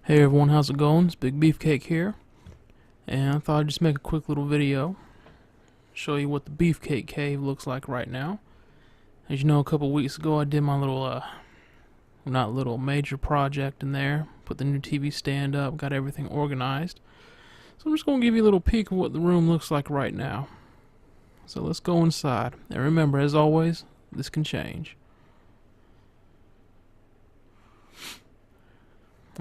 Hey everyone, how's it going? It's Big Beefcake here, and I thought I'd just make a quick little video, show you what the Beefcake Cave looks like right now. As you know, a couple weeks ago I did my major project in there, put the new TV stand up, got everything organized. So I'm just going to give you a little peek of what the room looks like right now. So let's go inside, and remember, as always, this can change.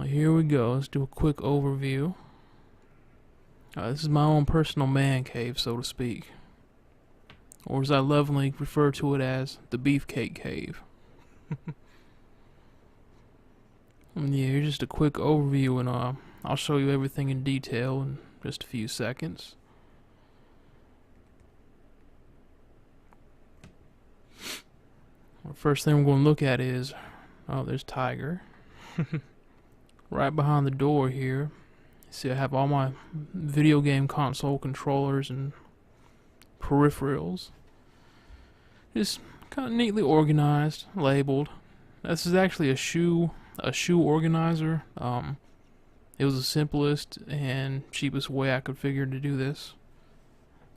Here we go. Let's do a quick overview. This is my own personal man cave, so to speak. Or as I lovingly refer to it as, the Beefcake Cave. And yeah, here's just a quick overview, and I'll show you everything in detail in just a few seconds. The first thing we're going to look at is, there's Tiger. Right behind the door here, see I have all my video game console controllers and peripherals. Just kind of neatly organized, labeled. This is actually a shoe organizer. It was the simplest and cheapest way I could figure to do this.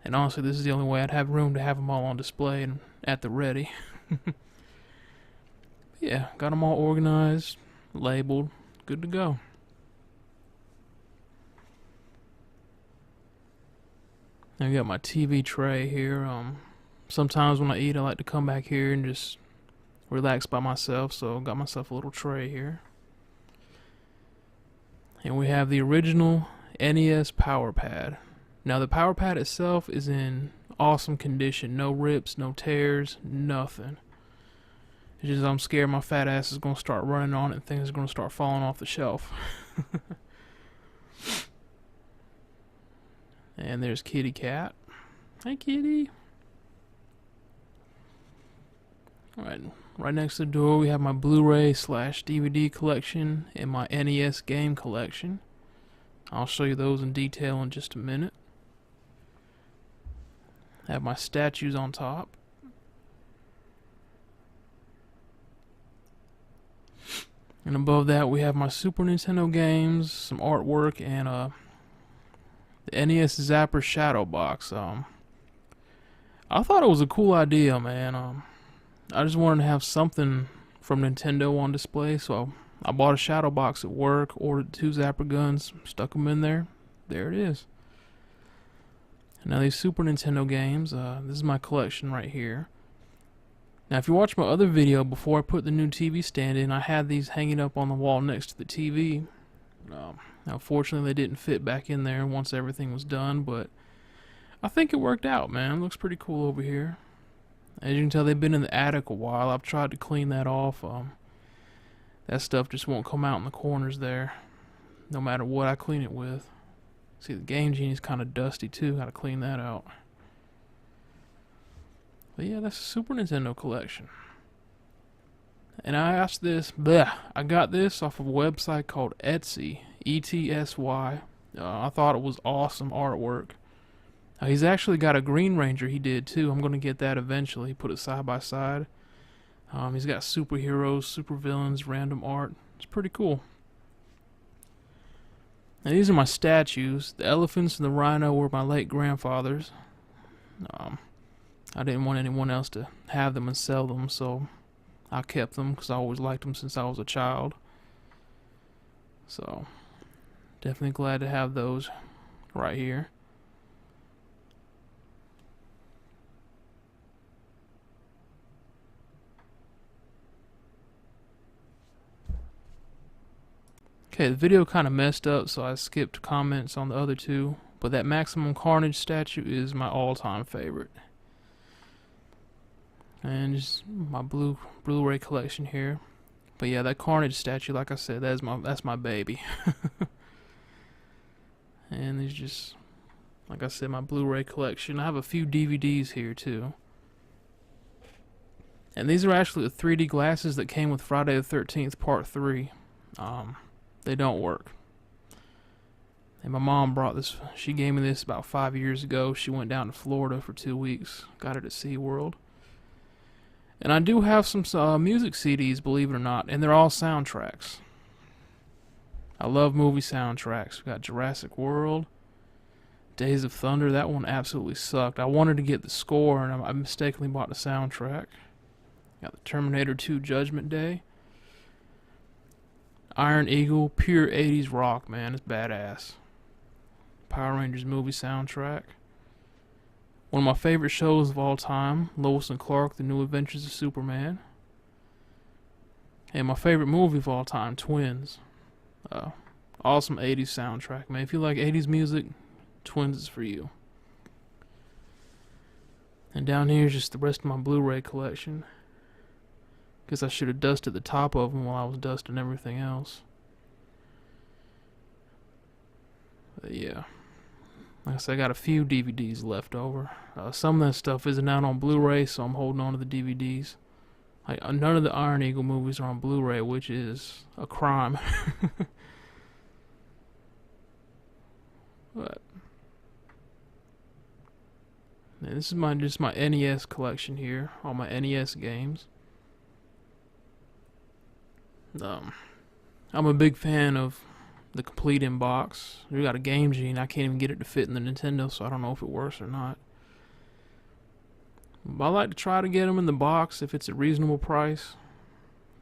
And honestly, this is the only way I'd have room to have them all on display and at the ready. Yeah, got them all organized, labeled, good to go. I got my TV tray here. Sometimes when I eat, I like to come back here and just relax by myself, so got myself a little tray here. And we have the original NES Power Pad. Now the Power Pad itself is in awesome condition. No rips, no tears, nothing. It's just I'm scared my fat ass is going to start running on it and things are going to start falling off the shelf. And there's Kitty Cat. Hi, Kitty. Alright, right next to the door we have my Blu-ray / DVD collection and my NES game collection. I'll show you those in detail in just a minute. I have my statues on top. And above that we have my Super Nintendo games, some artwork, and the NES Zapper Shadow Box. I thought it was a cool idea, man. I just wanted to have something from Nintendo on display, so I bought a shadow box at work, ordered 2 Zapper guns, stuck them in there. There it is. And now these Super Nintendo games, this is my collection right here. Now if you watch my other video before I put the new TV stand in, I had these hanging up on the wall next to the TV. Now fortunately they didn't fit back in there once everything was done, but I think it worked out, man. It looks pretty cool over here. As you can tell, they've been in the attic a while. I've tried to clean that off. That stuff just won't come out in the corners there, no matter what I clean it with. See, the Game Genie's kind of dusty too. Gotta clean that out. But yeah, that's a Super Nintendo collection. And I got this off of a website called Etsy, ETSY. I thought it was awesome artwork. He's actually got a Green Ranger he did too. I'm going to get that eventually, put it side by side. He's got superheroes, supervillains, random art. It's pretty cool. Now these are my statues. The elephants and the rhino were my late grandfather's. I didn't want anyone else to have them and sell them, so I kept them because I always liked them since I was a child. So, definitely glad to have those right here. Okay, the video kind of messed up, so I skipped comments on the other two, but that Maximum Carnage statue is my all-time favorite. And just my Blu-ray collection here. But yeah, that Carnage statue, like I said, that's my baby. And there's just, like I said, my Blu-ray collection. I have a few DVDs here too. And these are actually the 3D glasses that came with Friday the 13th Part 3. They don't work. And my mom brought this, she gave me this about 5 years ago. She went down to Florida for 2 weeks, got it at SeaWorld. And I do have some music CDs, believe it or not, and they're all soundtracks. I love movie soundtracks. We got Jurassic World, Days of Thunder. That one absolutely sucked. I wanted to get the score, and I mistakenly bought the soundtrack. Got the Terminator 2 Judgment Day. Iron Eagle, pure 80s rock, man. It's badass. Power Rangers movie soundtrack. One of my favorite shows of all time, Lois and Clark, The New Adventures of Superman. And my favorite movie of all time, Twins. Awesome 80s soundtrack, man. If you like 80s music, Twins is for you. And down here is just the rest of my Blu-ray collection. Guess I should have dusted the top of them while I was dusting everything else. But yeah. Like I said, I got a few DVDs left over. Some of that stuff isn't out on Blu-ray, so I'm holding on to the DVDs. Like, none of the Iron Eagle movies are on Blu-ray, which is a crime. But man, this is just my NES collection here, all my NES games. I'm a big fan of the complete in box. We got a Game Genie. I can't even get it to fit in the Nintendo, so I don't know if it works or not. But I like to try to get them in the box if it's a reasonable price.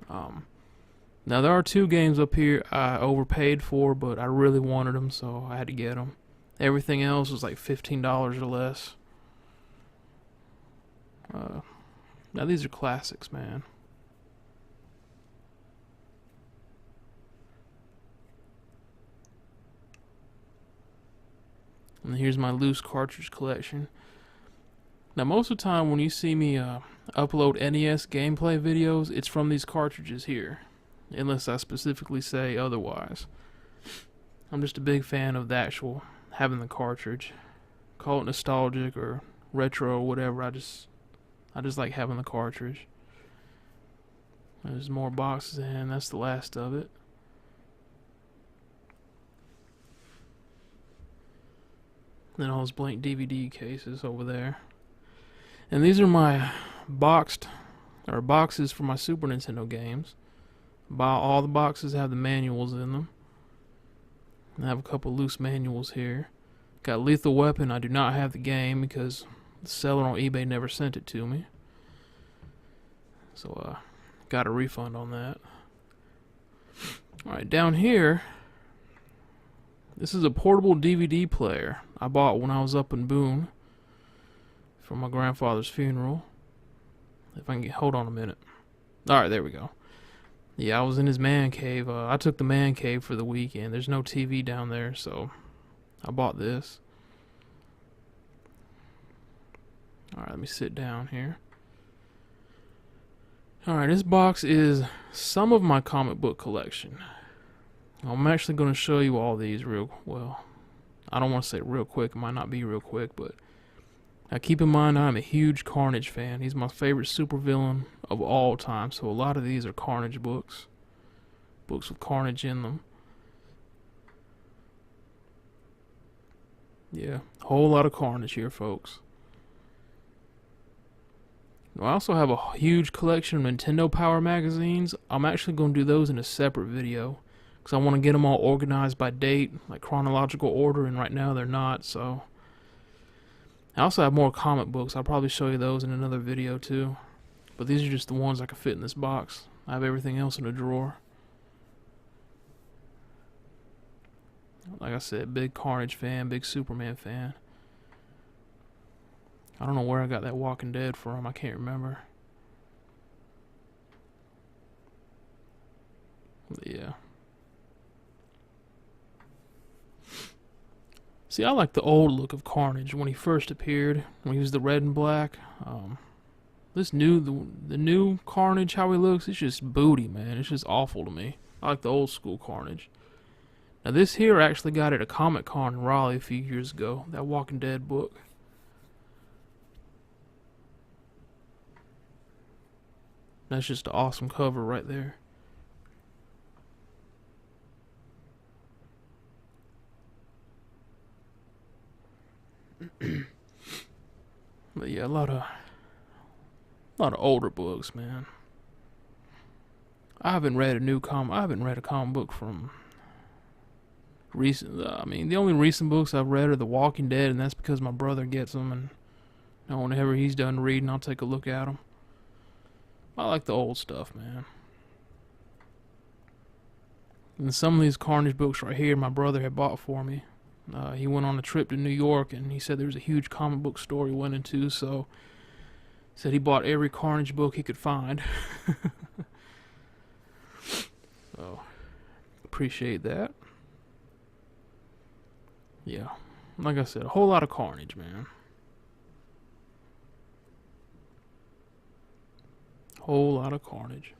Now there are 2 games up here I overpaid for, but I really wanted them, so I had to get them. Everything else was like $15 or less. Now these are classics, man. And here's my loose cartridge collection. Now most of the time when you see me upload NES gameplay videos, it's from these cartridges here. Unless I specifically say otherwise. I'm just a big fan of the actual having the cartridge. Call it nostalgic or retro or whatever. I just like having the cartridge. There's more boxes, and that's the last of it. Then all those blank DVD cases over there. And these are my boxes for my Super Nintendo games. All the boxes have the manuals in them. I have a couple loose manuals here. Got Lethal Weapon. I do not have the game because the seller on eBay never sent it to me. So got a refund on that. Alright, down here, this is a portable DVD player I bought when I was up in Boone for my grandfather's funeral. If I can hold on a minute. Alright, there we go. Yeah, I was in his man cave. I took the man cave for the weekend. There's no TV down there, so I bought this. Alright, let me sit down here. Alright, this box is some of my comic book collection. I'm actually going to show you all these I don't want to say real quick. It might not be real quick, but now keep in mind I'm a huge Carnage fan. He's my favorite supervillain of all time, so a lot of these are Carnage books. Books with Carnage in them. Yeah, a whole lot of Carnage here, folks. I also have a huge collection of Nintendo Power magazines. I'm actually going to do those in a separate video, because I want to get them all organized by date, like chronological order, and right now they're not, so. I also have more comic books. I'll probably show you those in another video too. But these are just the ones I can fit in this box. I have everything else in a drawer. Like I said, big Carnage fan, big Superman fan. I don't know where I got that Walking Dead from. I can't remember. But yeah. See, I like the old look of Carnage when he first appeared, when he was the red and black. The new Carnage, how he looks, it's just booty, man. It's just awful to me. I like the old school Carnage. Now this here I actually got at a Comic-Con in Raleigh a few years ago. That Walking Dead book. That's just an awesome cover right there. But yeah, a lot of older books, man. I haven't read a comic book from I mean, the only recent books I've read are The Walking Dead, and that's because my brother gets them, and whenever he's done reading, I'll take a look at them. I like the old stuff, man. And some of these Carnage books right here, my brother had bought for me. He went on a trip to New York, and he said there was a huge comic book store he went into, so said he bought every Carnage book he could find. So, appreciate that. Yeah, like I said, a whole lot of Carnage, man. Whole lot of Carnage.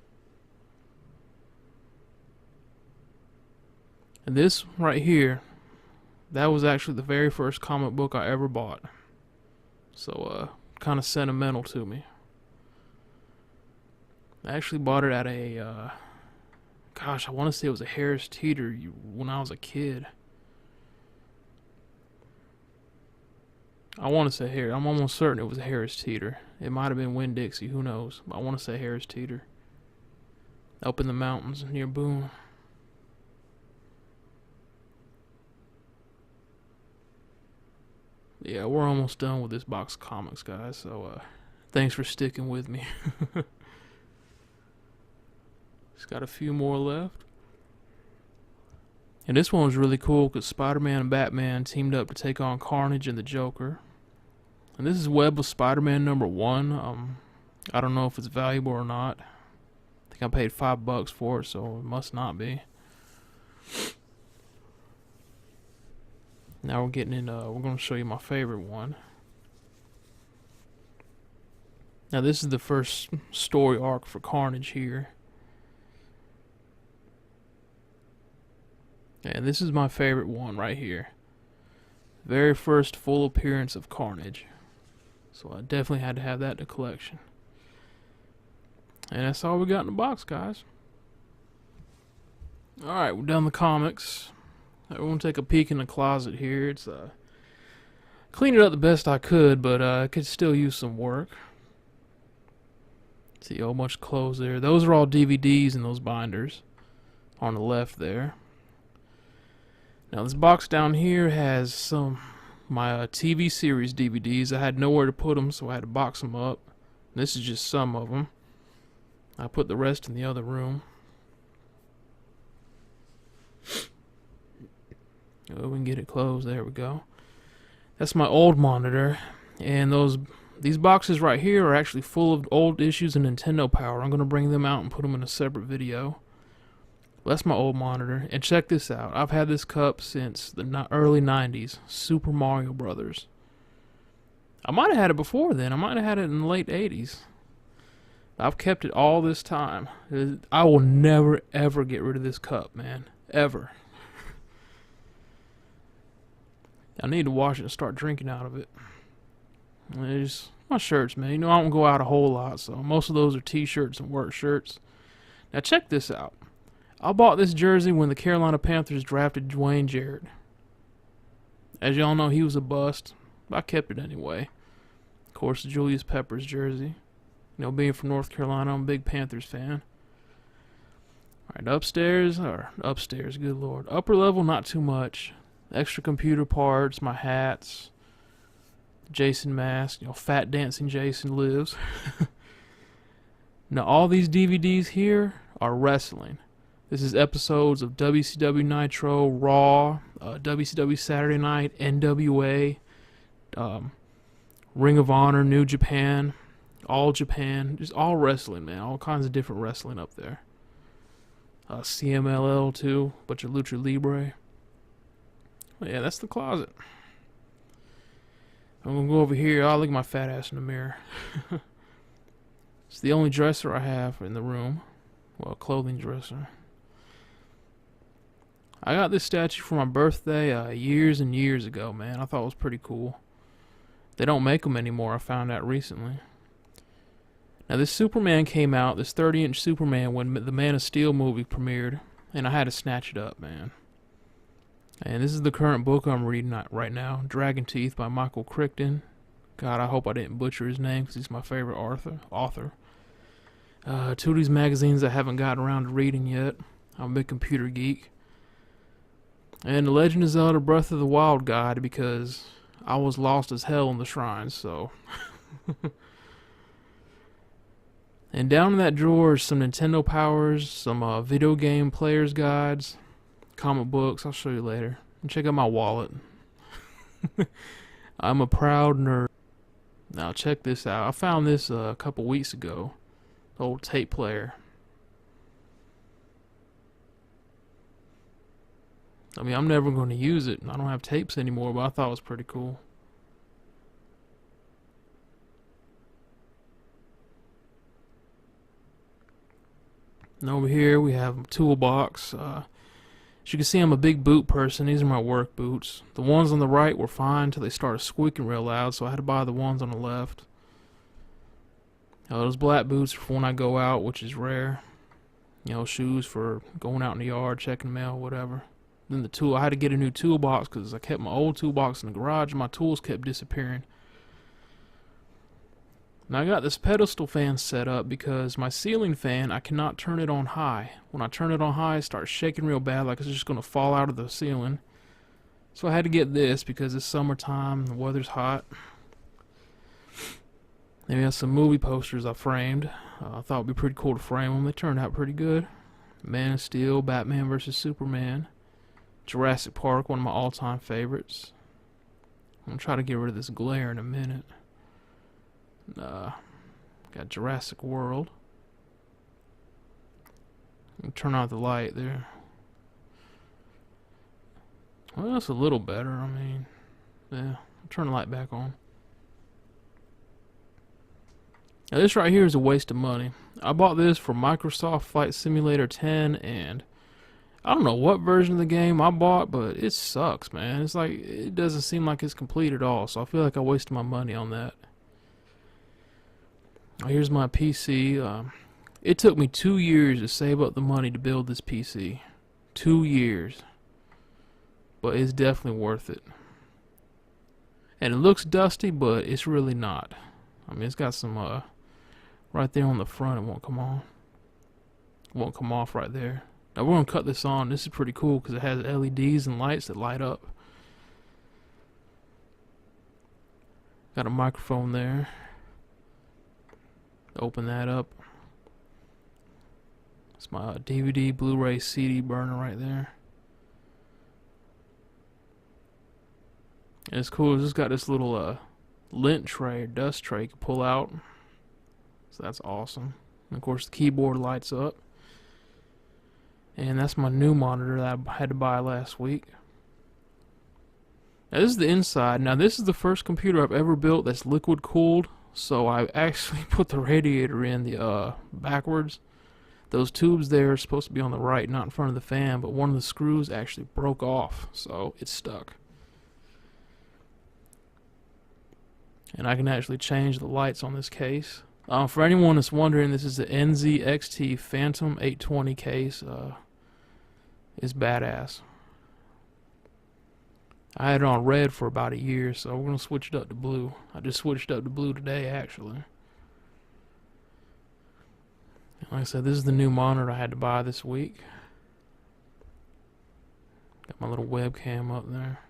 And this right here, that was actually the very first comic book I ever bought. So, kind of sentimental to me. I actually bought it at a, gosh, I want to say it was a Harris Teeter when I was a kid. I want to say here. I'm almost certain it was a Harris Teeter. It might have been Winn-Dixie, who knows? But I want to say Harris Teeter. Up in the mountains near Boone. Yeah, we're almost done with this box of comics, guys. So, thanks for sticking with me. Just got a few more left. And this one was really cool because Spider-Man and Batman teamed up to take on Carnage and the Joker. And this is Web of Spider-Man #1. I don't know if it's valuable or not. I think I paid $5 for it, so it must not be. Now we're getting into, we're going to show you my favorite one. Now this is the first story arc for Carnage here. And this is my favorite one right here. Very first full appearance of Carnage. So I definitely had to have that in the collection. And that's all we got in the box, guys. Alright, we're done the comics. I want to take a peek in the closet here. It's cleaned it up the best I could, but I could still use some work. See how much clothes there. Those are all DVDs in those binders on the left there. Now this box down here has some my TV series DVDs. I had nowhere to put them, so I had to box them up. This is just some of them. I put the rest in the other room. Oh, we can get it closed. There we go. That's my old monitor, and these boxes right here are actually full of old issues of Nintendo Power. I'm gonna bring them out and put them in a separate video. That's my old monitor, and check this out. I've had this cup since the early 90s. Super Mario Brothers. I might have had it before then. I might have had it in the late 80s. I've kept it all this time. I will never, ever get rid of this cup, man. Ever. I need to wash it and start drinking out of it. It's my shirts, man. You know, I don't go out a whole lot, so most of those are t-shirts and work shirts. Now check this out. I bought this jersey when the Carolina Panthers drafted Dwayne Jarrett. As y'all know, he was a bust. But I kept it anyway. Of course, the Julius Peppers jersey. You know, being from North Carolina, I'm a big Panthers fan. Alright, upstairs, good lord. Upper level, not too much. Extra computer parts, my hats. Jason mask, you know, fat dancing Jason lives. Now, all these DVDs here are wrestling. This is episodes of WCW Nitro, Raw, WCW Saturday Night, NWA, Ring of Honor, New Japan, All Japan, just all wrestling, man. All kinds of different wrestling up there. CMLL too, bunch of Lucha Libre. But yeah, that's the closet. I'm gonna go over here. I'll look at my fat ass in the mirror. It's the only dresser I have in the room. Well, clothing dresser. I got this statue for my birthday years and years ago, man. I thought it was pretty cool. They don't make them anymore, I found out recently. Now, this Superman came out, this 30-inch Superman, when the Man of Steel movie premiered, and I had to snatch it up, man. And this is the current book I'm reading right now, Dragon Teeth by Michael Crichton. God, I hope I didn't butcher his name because he's my favorite author. Two of these magazines I haven't gotten around to reading yet. I'm a big computer geek. And The Legend of Zelda Breath of the Wild guide because I was lost as hell in the shrines, so. And down in that drawer is some Nintendo Powers, some video game players guides, comic books. I'll show you later. And check out my wallet. I'm a proud nerd. Now check this out. I found this a couple weeks ago. The old tape player. I mean, I'm never going to use it. I don't have tapes anymore, but I thought it was pretty cool. And over here we have a toolbox. As you can see, I'm a big boot person. These are my work boots. The ones on the right were fine until they started squeaking real loud, so I had to buy the ones on the left. Those black boots are for when I go out, which is rare. You know, shoes for going out in the yard, checking the mail, whatever. Then the tool, I had to get a new toolbox because I kept my old toolbox in the garage and my tools kept disappearing. Now I got this pedestal fan set up because my ceiling fan, I cannot turn it on high. When I turn it on high, it starts shaking real bad like it's just going to fall out of the ceiling. So I had to get this because it's summertime, the weather's hot. Then we have some movie posters I framed. I thought it'd be pretty cool to frame them. They turned out pretty good. Man of Steel, Batman vs. Superman, Jurassic Park, one of my all-time favorites. I'm going to try to get rid of this glare in a minute. Got Jurassic World. Turn out the light there. Well, that's a little better. I mean, yeah. Turn the light back on. Now this right here is a waste of money. I bought this for Microsoft Flight Simulator 10, and I don't know what version of the game I bought, but it sucks, man. It's like, it doesn't seem like it's complete at all, so I feel like I wasted my money on that. Here's my PC. It took me 2 years to save up the money to build this PC. 2 years. But it's definitely worth it. And it looks dusty, but it's really not. I mean, it's got some, right there on the front, it won't come on. It won't come off right there. Now we're going to cut this on. This is pretty cool because it has LEDs and lights that light up. Got a microphone there. Open that up. It's my DVD, Blu-ray, CD burner right there. And it's cool. It's just got this little lint tray, or dust tray you can pull out. So that's awesome. And of course the keyboard lights up. And that's my new monitor that I had to buy last week. Now this is the inside. Now this is the first computer I've ever built that's liquid cooled. So I actually put the radiator in the backwards. Those tubes there are supposed to be on the right, not in front of the fan, but one of the screws actually broke off, so it's stuck. And I can actually change the lights on this case. For anyone that's wondering, this is the NZXT Phantom 820 case. It's badass. I had it on red for about a year, so we're going to switch it up to blue. I just switched up to blue today, actually. Like I said, this is the new monitor I had to buy this week. Got my little webcam up there.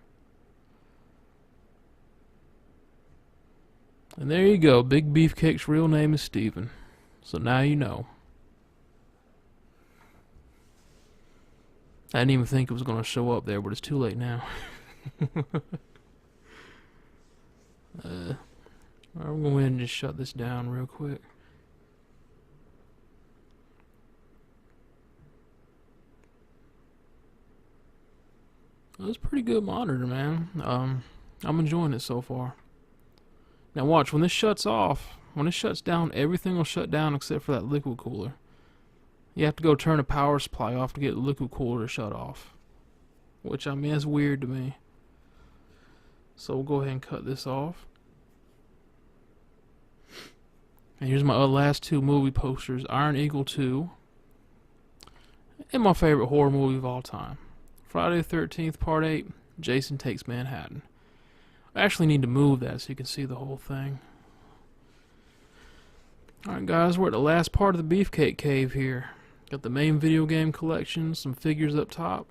And there you go. Big Beefcake's real name is Steven. So now you know. I didn't even think it was going to show up there, but it's too late now. Alright, we're going to go ahead and just shut this down real quick. That's a pretty good monitor, man. I'm enjoying it so far. Now watch, when this shuts off, when it shuts down, everything will shut down except for that liquid cooler. You have to go turn the power supply off to get the liquid cooler to shut off. Which, I mean, that's weird to me. So we'll go ahead and cut this off. And here's my last two movie posters. Iron Eagle 2. And my favorite horror movie of all time. Friday the 13th, Part 8. Jason Takes Manhattan. I actually need to move that so you can see the whole thing. Alright guys, we're at the last part of the Beefcake Cave here. Got the main video game collection, some figures up top.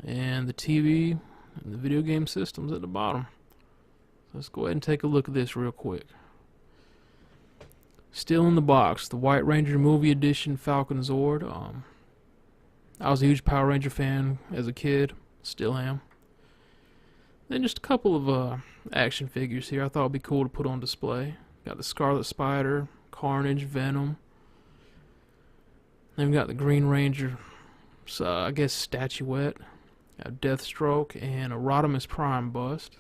and the TV and the video game systems at the bottom. Let's go ahead and take a look at this real quick. Still in the box, the White Ranger Movie Edition Falcon Zord. I was a huge Power Ranger fan as a kid, still am. Then just a couple of action figures here I thought would be cool to put on display. Got the Scarlet Spider, Carnage, Venom. Then we got the Green Ranger, I guess statuette. Got Deathstroke and a Rodimus Prime bust.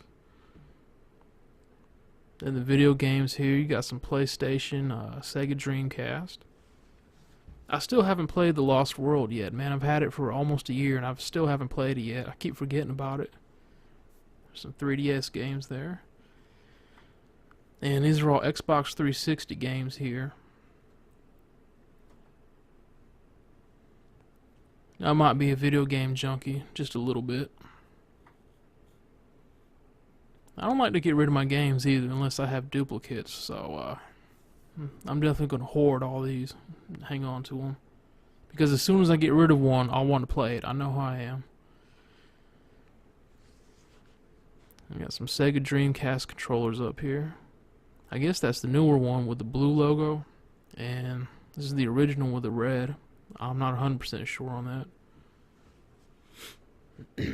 Then the video games here, you got some PlayStation, Sega Dreamcast. I still haven't played The Lost World yet, man. I've had it for almost a year and I still haven't played it yet. I keep forgetting about it. There's some 3DS games there. And these are all Xbox 360 games here. I might be a video game junkie, just a little bit. I don't like to get rid of my games either unless I have duplicates, so I'm definitely going to hoard all these and hang on to them. Because as soon as I get rid of one, I'll want to play it. I know how I am. I got some Sega Dreamcast controllers up here. I guess that's the newer one with the blue logo. And this is the original with the red. I'm not 100% sure on that.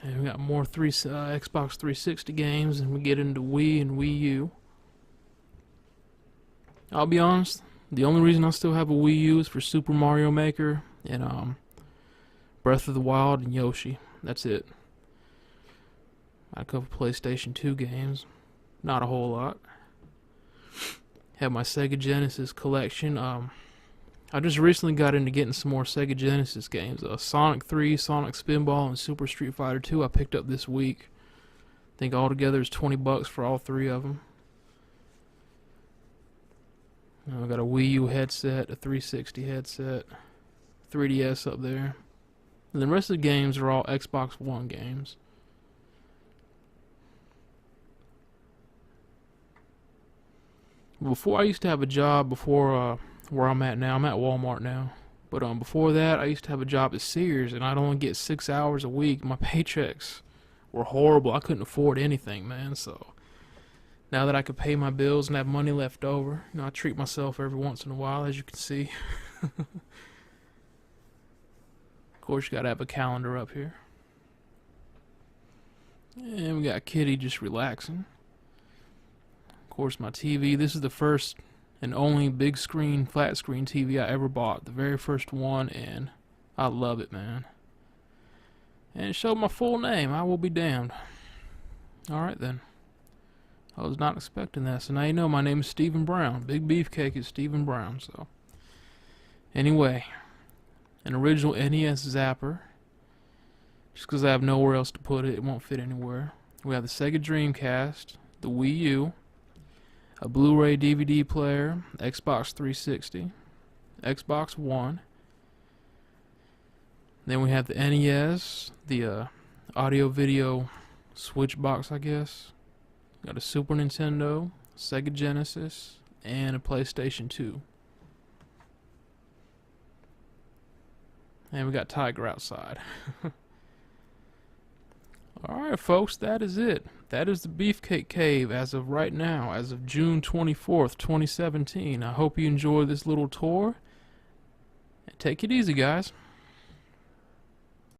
And we got more Xbox 360 games, and we get into Wii and Wii U. I'll be honest, the only reason I still have a Wii U is for Super Mario Maker and Breath of the Wild and Yoshi. That's it. I cover PlayStation 2 games, not a whole lot. Have my Sega Genesis collection. I just recently got into getting some more Sega Genesis games. Sonic 3, Sonic Spinball, and Super Street Fighter 2 I picked up this week. I think altogether it's $20 for all three of them. I got a Wii U headset, a 360 headset, 3DS up there. And the rest of the games are all Xbox One games. Before, I used to have a job before where I'm at now. I'm at Walmart now. But before that, I used to have a job at Sears, and I'd only get 6 hours a week. My paychecks were horrible. I couldn't afford anything, man. So now that I could pay my bills and have money left over, I treat myself every once in a while, as you can see. Of course, you gotta have a calendar up here. And we got Kitty just relaxing. Of course, my TV. This is the first and only big screen, flat screen TV I ever bought. The very first one, and I love it, man. And it showed my full name. I will be damned. Alright then. I was not expecting that. So now you know my name is Stephen Brown. Big Beefcake is Stephen Brown. So anyway, an original NES Zapper. Just because I have nowhere else to put it, it won't fit anywhere. We have the Sega Dreamcast, the Wii U, a Blu-ray DVD player, Xbox 360, Xbox One. Then we have the NES, the audio-video switch box, I guess. Got a Super Nintendo, Sega Genesis, and a PlayStation 2. And we got Tiger outside. Alright folks, that is it. That is the Beefcake Cave as of right now, as of June 24th, 2017. I hope you enjoyed this little tour. And take it easy, guys.